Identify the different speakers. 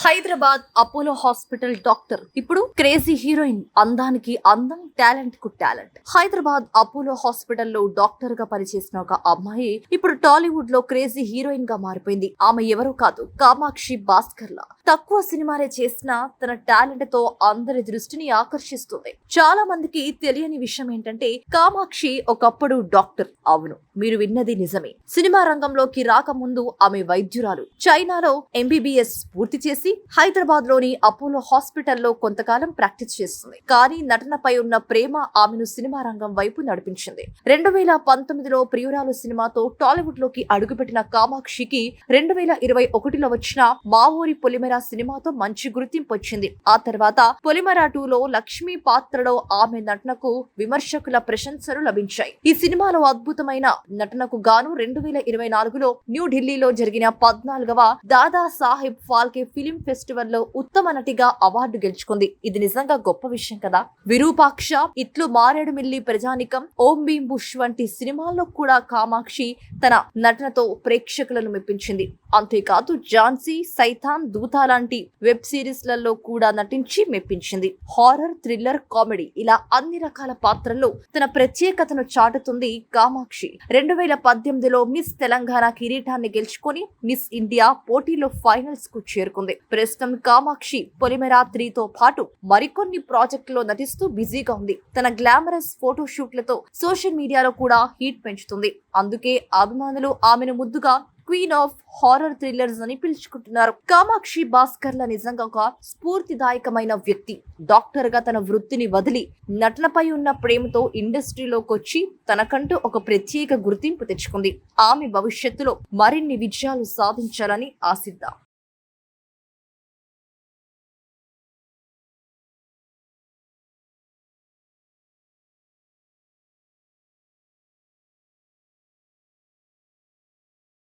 Speaker 1: Hyderabad Apollo hospital doctor ఇప్పుడు crazy heroine. అందానికి అందం, టాలెంట్ కు టాలెంట్. హైదరాబాద్ అపోలో హాస్పిటల్లో డాక్టర్ గా పనిచేసిన ఒక అమ్మాయి ఇప్పుడు టాలీవుడ్ లో క్రేజీ హీరోయిన్ గా మారిపోయింది. ఆమె ఎవరో కాదు, కామాక్షి భాస్కర్ లా. తక్కువ సినిమాలే చేసినా తన టాలెంట్ తో అందరి దృష్టిని ఆకర్షిస్తుంది. చాలా మందికి తెలియని విషయం ఏంటంటే కామాక్షి ఒకప్పుడు డాక్టర్. అవును, మీరు విన్నది నిజమే. సినిమా రంగంలోకి రాకముందు ఆమె వైద్యురాలు. చైనాలో ఎంబీబీఎస్ పూర్తి చేసి హైదరాబాద్ లోని అపోలో హాస్పిటల్లో కొంతకాలం ప్రాక్టీస్ చేస్తుంది. కానీ నటనపై ఉన్న ప్రేమ ఆమెను సినిమా రంగం వైపు నడిపించింది. 2019లో ప్రియురాలు సినిమాతో టాలీవుడ్ లోకి అడుగుపెట్టిన కామాక్షికి 2021లో వచ్చిన మా ఊరి పొలిమేర సినిమాతో మంచి గుర్తింపు వచ్చింది. ఆ తర్వాత పొలిమేర 2లో లక్ష్మి పాత్రలో ఆమె నటనకు విమర్శకుల ప్రశంసలు లభించాయి. ఈ సినిమాలో అద్భుతమైన నటనకు గాను 2024లో న్యూఢిల్లీలో జరిగిన 14వ దాదా సాహెబ్ ఫాల్కే ఫిలిం ఫెస్టివల్ లో ఉత్తమ నటిగా అవార్డు గెలుచుకుంది. ఇది నిజంగా గొప్ప విషయం కదా. విరూపాక్ష, ఇట్లు మారేడుమిల్లి ప్రజానికం, ఓం భీం బుష్ వంటి సినిమాల్లో కూడా కామాక్షి తన నటనతో ప్రేక్షకులను మెప్పించింది. అంతేకాదు ఝాన్సీ, సైతాన్, దూత లాంటి వెబ్ సిరీస్ లలో కూడా నటించి మెప్పించింది. హారర్, థ్రిల్లర్, కామెడీ ఇలా అన్ని రకాల పాత్రల్లో తన ప్రత్యేకతను చాటుతుంది కామాక్షి. 2018లో మిస్ తెలంగాణ కిరీటాన్ని గెలుచుకొని మిస్ ఇండియా పోటీలో ఫైనల్స్ కు చేరుకుంది. ప్రస్తుతం కామాక్షి పొలిమేర 3తో పాటు మరికొన్ని ప్రాజెక్టులో నటిస్తూ బిజీగా ఉంది. తన గ్లామరస్ ఫోటో షూట్లతో సోషల్ మీడియాలో కూడా హీట్ పెంచుతుంది. అందుకే అభిమానులు ఆమెను ముద్దుగా క్వీన్ ఆఫ్ హారర్ థ్రిల్లర్స్ అని పిలుచుకుంటున్నారు. కామాక్షి భాస్కర్ల నిజంగా ఒక స్ఫూర్తిదాయకమైన వ్యక్తి. డాక్టర్ గా తన వృత్తిని వదిలి నటనపై ఉన్న ప్రేమతో ఇండస్ట్రీలోకి వచ్చి తనకంటూ ఒక ప్రత్యేక గుర్తింపు తెచ్చుకుంది. ఆమె భవిష్యత్తులో మరిన్ని విజయాలు సాధించాలని ఆశిద్దాం.